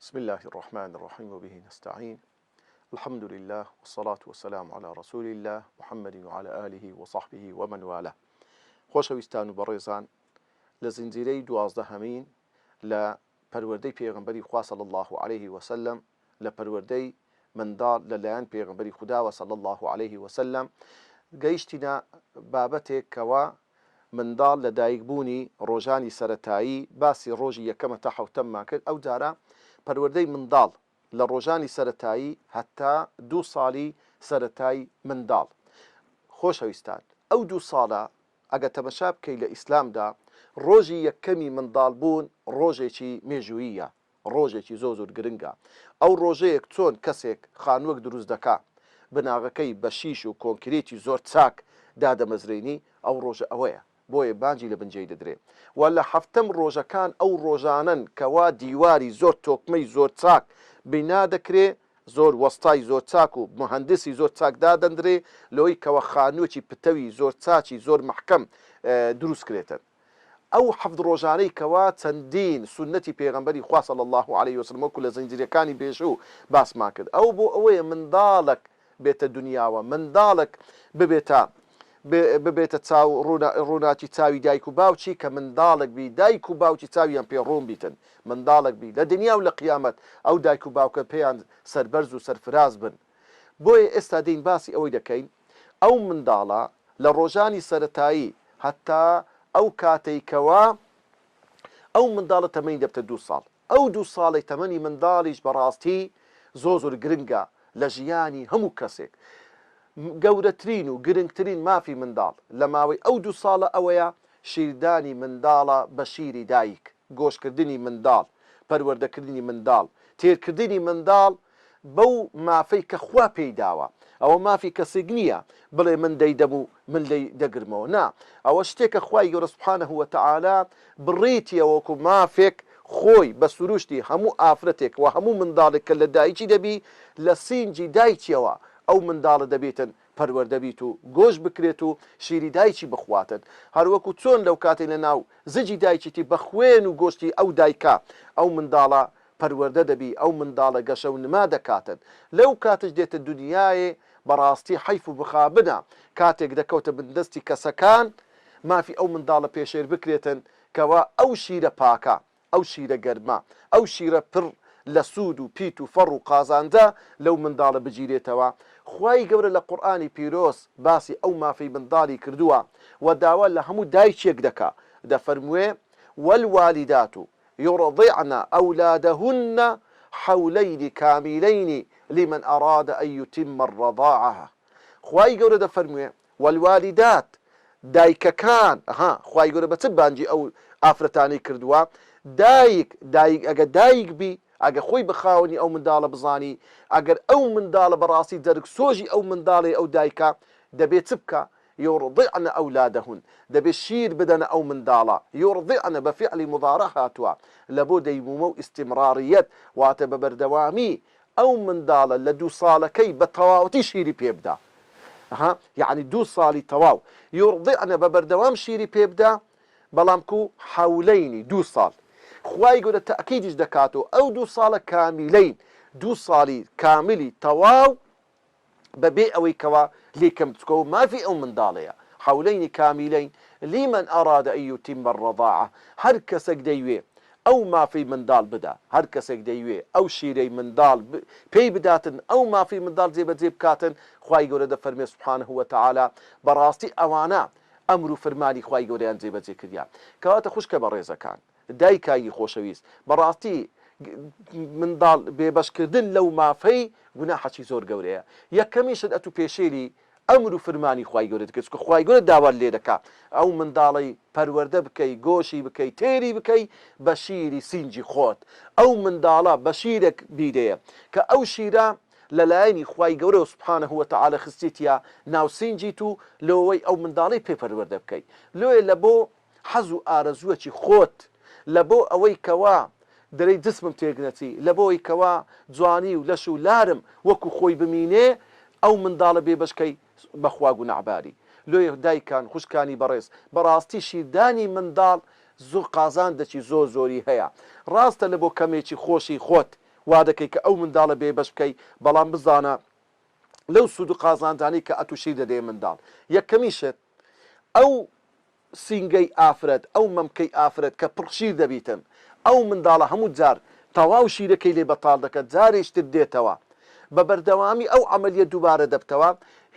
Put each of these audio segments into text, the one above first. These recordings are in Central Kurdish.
بسم الله الرحمن الرحيم وبه نستعين. الحمد لله والصلاة والسلام على رسول الله محمد وعلى آله وصحبه ومن والاه. خۆشەویستان و بەڕێزان، لە زنجیرەی 12هەمین لە پەروەردەی پێغەمبەری خوا صلی الله عليه وسلم، لە پەروەردەی منداڵ لەلایەن پێغەمبەری خوداوە صلی الله عليه وسلم، گەیشتینە بابەتێک کەوا منداڵ لە دایکبوونی ڕۆژانی سەرەتایی باسی ڕۆژی یەکەمە تا حەوتەممان کرد. ئەو جارە پەروەردەی منداڵ لە ڕۆژانی سەرەتایی هەتا 2 ساڵی سەرەتایی منداڵ. خۆشەویستان، ئەو 2 ساڵە ئەگە تەمەشا بکەی لە ئیسلامدا، ڕۆژی یەکەمی منداڵ بوون ڕۆژێکی مێژوویە، ڕۆژێکی زۆر گرنگە. ئەو ڕۆژەیەک چۆن کەسێک خانووەک دروست دەکا، بناغەکەی بە شیش و کۆنکریتی زۆر چاک دادەمەزرێنی، ئەو ڕۆژە ئەوەیە، بۆیە بانجی لە بنجەی دەدرێت. و لە هەفتەم ڕۆژەکان ئەو ڕۆژانن کەوا دیواری زۆر تۆکمەی زۆر چاک بنا دەکرێ، زۆر وەستای زۆر چاک و مهندسی زۆر چاک دادەندرێ، لەوەی کەوە خانووەکی پتەوی زۆر چاچی زۆر محکەم دروست کرێتن. ئەو 7 ڕۆژانەی کەوا چەندین سنەتی پێغەمبەری خوا صلی الله عليه وسلم وەکو لە زنجیرەکانی بێژوو باسمان کرد. ئەو بۆ ئەوەیە منداڵک بێتە دنیاوە، منداڵک ببێتە چاو ڕووناکی چاوی دایک و باوچی، کە منداڵک بی دایک و باوکی چاویان پێ ڕوون بیتن، منداڵک بی لە دنیا و لە قیامەت ئەو دایک و باوکە پێیان سەربەرز و سەرفراز بن. بۆیە ئێستا دین باسی ئەوەی دەکەین ئەو منداڵە لە ڕۆژانی سەرەتایی هەتا ئەو کاتێکەوە ئەو منداڵە تەمەنی دەبتە 2 ساڵ. ئەو 2 ساڵی تەمەنی منداڵیش بەڕاستی زۆر گرنگە لە ژیانی هەموو کەسێک. گەورەترین و گرنگترین مافی منداڵ لە ماوەی ئەو 2 ساڵە ئەوەیە شیردانی منداڵە بە شیری دایک، گۆشکردنی منداڵ، پەروەردەکردنی منداڵ، تێرکردنی منداڵ بەو مافەی کە خوا پێی داوە. ئەوە مافی کەسێک نییە بڵێ من دەیدەم و من لی دەگرمەوە، نا، ئەوە شتێکە خوای گەورە سوبحانەه وتەعالا بڕیتیەوە وەکو مافێک خۆی بە سروشتی هەموو ئافرەتێک و هەموو منداڵێک کە لە دایکی دەبی لە سینجی دایکیەوە ئەو منداڵە دەبێتن پەروەردە بیت و گۆش بکرێت و شیری دایکی بخواتن. هەروەکو چۆن لەو کاتێک لە ناو زجی دایکیتی بە خوێن و گۆشتی ئەو دایکە ئەو منداڵە پەروەردە دەبی، ئەو منداڵە گەشە و نما دەکاتن. لەو کاتش دێتە دنیایێ بەڕاستی حیف و بخابنە کاتێک دەکەوتە بندستی کەسەکان مافی ئەو منداڵە پێشێر بکرێتن کەوا ئەو شیرە پاکە، ئەو شیرە گەرمە، ئەو شیرە پڕ لە سوود و پیت و فەڕ و قازانجە لەو منداڵە بگیرێتەوە. خوای گەورە لە قورئانی پیرۆز باسی ئەو مافەی منداڵی کردووە و داوا لە هەموو دایکێک دەکا، دەفەرموێ والوالدات يرضعن أولادهن حولين كاملين لمن أراد أن يتم الرضاعة. خوای گەورە دەفەرموێ والوالدات، دایکەکان، خوای گەورە بە چ بانجی ئەو ئافرەتانەی کردووە؟ دایک ئەگە دایک بی، ئەگە خۆی بخاونی ئەو منداڵە بزانی، ئەگەر ئەو منداڵە بەڕاستی دەرک سۆژی ئەو منداڵی ئەو دایکە دەبێت چ بکە؟ يرضعن أولادهن، دەبێت شیر بدەنە ئەو منداڵە. يرضعن بە فعلی مضارع هاتووە لە بۆ دەیمومە و ئیستیمڕاریەت، واتە بە بەردەوامی ئەو منداڵە لە 2 ساڵەکەی بە تەواوەتی شیری پێ بدا، یعنی 2 ساڵی تەواو يرضعن بە بەردەوام شیری پێ بدا، بەڵام کو حولەینی 2 ساڵ. خوای گەورە تەئکیدیش دەکاتەوە ئەو 2 ساڵە کامیلەین، 2 ساڵی کاملی تەواو بەبێ ئەوەی کەوا لێکەم بچکەوە مافی ئەو منداڵەیە. حولەینی کامیلەین لمن أراد أن يتم الرضاعة، هەر کەسێک دەیوێ ئەو مافی منداڵ بدا، هەر کەسێک دەیوێ ئەو شیرەی منداڵ پێی بداتن، ئەو مافی منداڵ جێبەجێ بکاتن. خوای گەورە دەفەرمێ سوبحانەه وتەعالا بەڕاستی ئەوانە ئەمر و فەرمانی خوای گەورەیان جێبەجێ کردیان. کەواتە خوشکە بە ڕێزەکان، دایکایی خۆشەویست، بەڕاستی منداڵ بێبەشکردن لەو مافەی گوناحەکی زۆر گەورەیە. یەکەمیشت ئەتو پێشێری ئەمر و فەرمانی خوای گەورە دەکەیت، کە خوای گەورە داوات لێ دەکات ئەو منداڵی پەروەردە بکەی، گۆشی بکەی، تێری بکەی بە شیری سینجی خۆت. ئەو منداڵە بە شیرێک بیدەیە کە ئەو شیرە لەلایەنی خوای گەورە سوبحانەه وتەعالا خستیتە ناو سینجیت و لەوەی ئەو منداڵی پێ پەروەردە بکەی. لێ لە بۆ حەز و ئارەزووەکی خۆت، لە بۆ ئەوەی کەوا دەرەی جسمم تێک نەچی، لە بۆی کەوا جوانی و لەش و لارم وەکو خۆی بمینێ، ئەو منداڵە بێبەشکەی بەخوا گونەحباری. لێ دایکان خوشکانی بەڕێز، بەڕاستی شیردانی منداڵ زۆر قازاندەکی زۆری هەیە. ڕاستە لە بۆ کەمێکی خۆشی خۆت وا دەکەی کە ئەو منداڵە بێبەش بکەی بەڵام بزانە لەو سوود و قازانجانی کە ئەتوشی دەدێ منداڵ. یەکەمیشت ئەو سینگەی ئافرەت ئەو مەمکەی ئافرەت کە پڕشیر دەبیتن ئەو منداڵە هەموو جار تەواو شیرەکەی لێ بەتاڵ دەکات جارێشتر دێتەوە بە بەردەوامی ئەو عملیە دووبارە دەبتەوە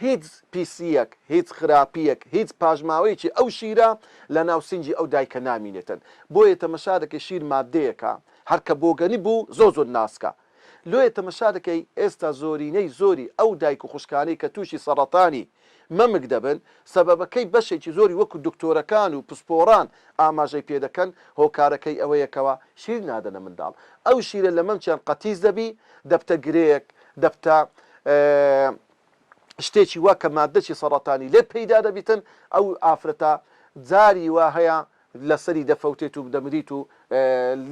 هیچ پیسیەک هیچ خراپیەک هیچ پاژماوەیەکی ئەو شیرە لە ناو سنجی ئەو دایکە نامینێتن بۆیە تەمەشارەکەی شیر مادەیەکە هەرکە بۆگەنی بوو زۆر ناسکە لۆیە تەمەشارەکەی ئێستا زۆرینەی زۆری ئەو دایک و خوشکانی کە تووشی سەرەتانی مەمک دەبن سەبەبەکەی بەشێکی زۆری وەکو دکتۆرەکان و پسپۆران ئاماژەی پێدەکەن هۆکارەکەی ئەوەیەکەوە شیر نادەنە منداڵ ئەو شیرە لە مەمچیان قەتیز دەبی دەبتە گرەیەک دەبتە شتێکی وا کە مادەی سەرەتانی لێ پەیدا دەبیتن ئەو ئافرەتە جاری وا هەیە لەسەری دەفەوتێت و دەمریت و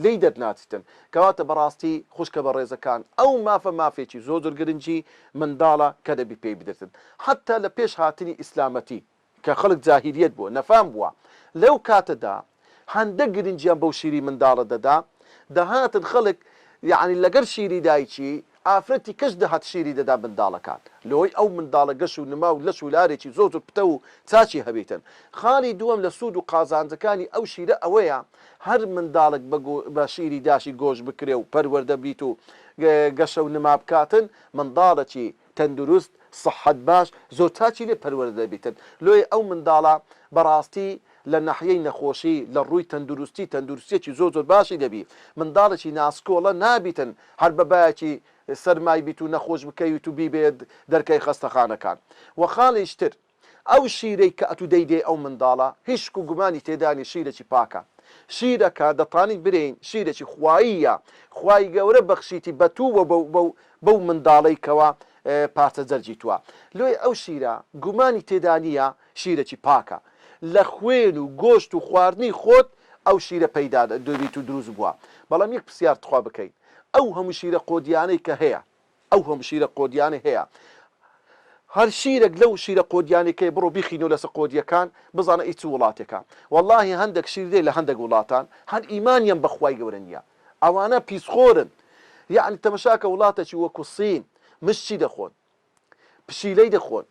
لی دەرناچیتن کەواتە بەڕاستی خوشکە بە ڕێزەکان ئەو مافێکی زۆر گرنگی منداڵە کە دەبی پێی بدرتن حتا لە پێش هاتنی ئیسلامەتی کە خەڵک جاهیلیەت بووە نەفام بووە لەو کاتەدا هەندە گرنگیان بەو شیری منداڵە دەدا دەهاتن خەڵک یعنی لەگەر شیری دایکی ئافرەتی کەش دەهات شیری دەدا منداڵەکان لەوەی ئەو منداڵە گەش و نما و لەش و لارێکی زۆر پتە و چاچی هەبێتن خاڵی دووەم لە سوود و قازانجەکانی ئەو شیرە ئەوەیە هەر منداڵک بە شیری داشی گۆش بکرێ و پەروەردە بیت و گەشە و نما بکاتن منداڵێکی تەندروست صحت باش زۆر چاچی لێ پەروەردە دەبێتن لۆی ئەو منداڵە بەڕاستی لە ناحیەی نەخۆشی لە ڕووی تەندروستیەکی زۆر باشی دەبی منداڵێکی ناسکۆڵە نابیتن هەر بەبایەکی سەرمای بیت و نەخۆش بکەیت و بیبێت دەرکەی خەستەخانەکان و خاڵیشتر ئەو شیرەی کە ئەتو دەیدێ ئەو منداڵە هیچ و گومانی تێدانی شیرێکی پاکە شیرەکە دەتوانیت برین شیرێکی خواییە خوای گەورە بەخشیتی بەتووە بەو منداڵەی کەوە پارچە جەرجی تووە لۆی ئەو شیرە گومانی تێدانیە شیرێکی پاکە لە خوێن و گۆشت و خواردنی خۆت ئەو شیرە پەیدا دەبیت و دروست بووە بەڵام یەک پرسیار تخوا بکەیت ئەو هەموو شیرە قۆدیانەی کە هەیە ئەو هەموو شیرە قۆدیانە هەیە هەر شیرێک لەو شیرە قۆدیانێکەی بڕۆ بیخینەوە لەسەر قۆدیەکان بزانە ئیچ وڵاتێکە واللهی هەندێک شیردێ لە هەندێک وڵاتان هەر ئیمانیان بەخوای گەورە نییە ئەوانە پیسخۆرن یعنی تەمەشاکە وڵاتێکی وەکو سین مشتی دەخۆن پشیلەی دەخۆن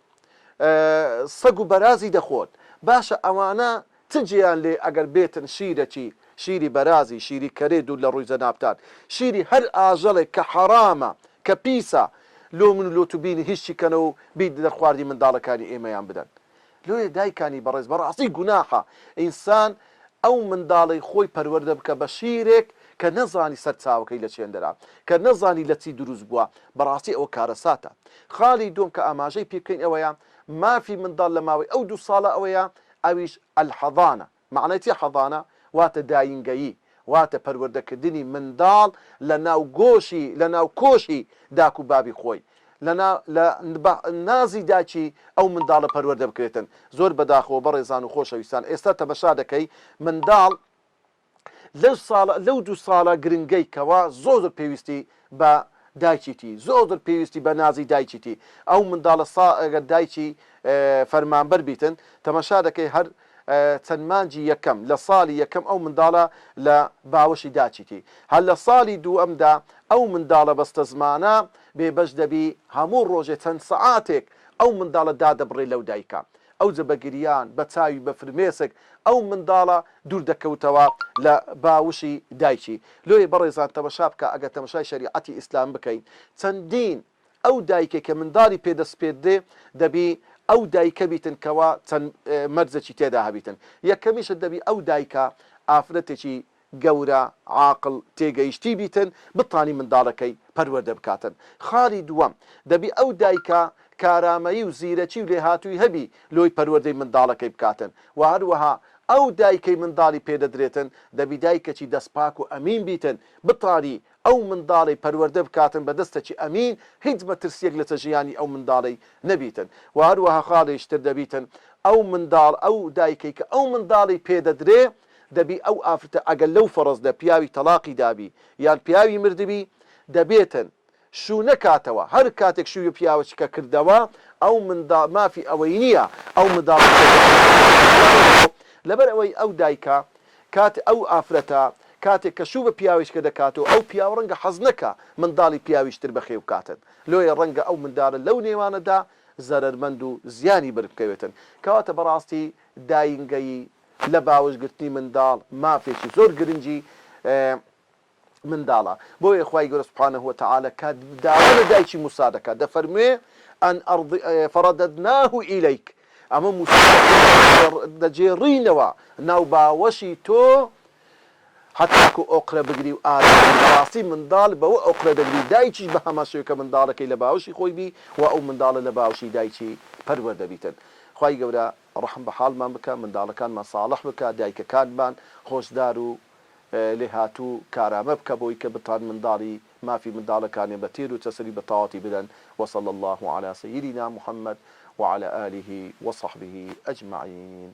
سەگ و بەرازی دەخۆن باشە ئەوانە چجیان لێ ئەگەر بێتن شیرەکی شیری بەرازی شیری کەرێ دوور لە ڕووی زەنابتان شیری هەر ئاژەڵێک کە حەرامە کە پیسە لۆ من و لۆ تو بینی هیچی کەنە و بیت دەرخواردی منداڵەکانی ئێمەیان بدەن لۆیە دایکانی بەڕێز بەڕاستی گوناحە ئینسان ئەو منداڵی خۆی پەروەردە بکە بە شیرێک کە نەزانی سەر چاوەکەی لە چێندەرا کە نەزانی لە چی دروست بووە بەڕاستی ئەوە کارەساتە خاڵی دوم کە ئاماژەی پێ بکەین ئەوەیە مافی منداڵ لە ماوەی ئەو 2 ساڵە ئەوەیە ئەویش الحەضانە معنەتی حەضانە واتە داینگەیی واتە پەروەردەکردنی منداڵ لە ناو گۆشی لە ناو کۆشی داک و بابی خۆی لە نازی داچی ئەو منداڵە پەروەردە بکرێتن زۆر بەداخەوە بەڕێزان و خۆشەویستان ئێستا تەمەشا دەکەی منداڵ لەو 2 ساڵە گرنگەی کەوا زۆر پێویستی بە دایکیتی زۆر پێویستی بە نازی دایکیتی ئەو منداڵە ئەگەر دایکی فەرمانبەر بیتن تەمەشا دەکەی هەر چەند مانجی یەکەم لە ساڵی یەکەم ئەو منداڵە لە باوەشی داچیتی هەر لە ساڵی دووەمدا ئەو منداڵە بەستە زمانە بێبەش دەبی هەموو ڕۆژێ چەند سەعاتێک ئەو منداڵە دادەبڕێ لەو دایکە ئەو جەبەگریان بە چاوی بە فرمێسک ئەو منداڵە دوور دەکەوتەوە لە باوشی دایکی لۆی بەڕێزان تەمەشا بکە ئەگە تەمەشای شەریعەتی ئیسلام بکەین چەندین ئەو دایکێک کە منداڵی پێدەست پێ دێ دەبی ئەو دایکە بیتن کەوا چەند مەرجێکی تێدا هەبیتن یەکەمیشت دەبی ئەو دایکە ئافرەتێکی گەورە عاقڵ تێگەیشتی بیتن بتانی منداڵەکەی پەروەردە بکاتن خاڵی دووەم دەبی ئەو دایکە کارامەیی و زیرەکی و لێهاتووی هەبی لۆی پەروەردەی منداڵەکەی بکاتن و هەروەها ئەو دایکەی منداڵی پێدەدرێتن دەبی دایکەکی دەستپاک و ئەمین بیتن بتانی ئەو منداڵی پەروەردە بکاتن بە دەستێکی ئەمین هیچ مەترسیەک لە ژیانی ئەو منداڵی نەبیتن و هەروەها خاڵیشتر دەبیتن ئەو منداڵ ئەو دایکەی کە ئەو منداڵی پێدەدرێ دەبی ئەو ئافرەتە ئەگەر لەو فەڕەزدە پیاوی تەلاقی دابی یان پیاوی مردبی دەبێتن شو نەکاتەوە هەر کاتێک شووی پیاوەچکە کردەوە ئەو منداڵ مافی ئەوەی نییە ئەو منداڵ لەبەر ئەوەی ئەو دایکە کات ئەو ئافرەتە کاتێک کە شوو بە پیاویش کە دەکاتەوە ئەو پیاوە ڕەنگە حەز نەکا منداڵی پیاویشتر بەخێو کاتن لۆیە ڕەنگە ئەو منداڵە لەو نێوانەدا زەرمەند و زیانی بکەوێتن کەواتە بەڕاستی داینگەی لە باوەشگرتنی منداڵ مافێکی زۆر گرنگی منداڵە بۆیە خوای گەورە سوبحانەهو وتەعالە کات داوا لە دایکی موسا دەکات دەفەرموێ ئەن فەڕەدەدناه ئیلەیک ئەمە موسا دەجێڕینەوە ناو باوەشی تۆ حتاکو ئۆقرە بگری و ئاڕاستی منداڵ بەوە ئۆقرە دەگری دایکیش بە هەمان شێوە کە منداڵەکەی لە باوەشی خۆی بی و ئەو منداڵە لە باوەشی دایکی پەروە دەبیتن خوای گەورە ڕەحم بە حاڵمان بکە منداڵەکانمان ساڵح بکە دایکەکانمان خۆشدار و لێهاتوو کارامە بکە بۆی کە بتان منداڵی مافی منداڵەکانی بە تێر و چەسەری بە تەواتی بدەن وصلى الله على سيدنا محمد وعلى آله وصحبه أجمعين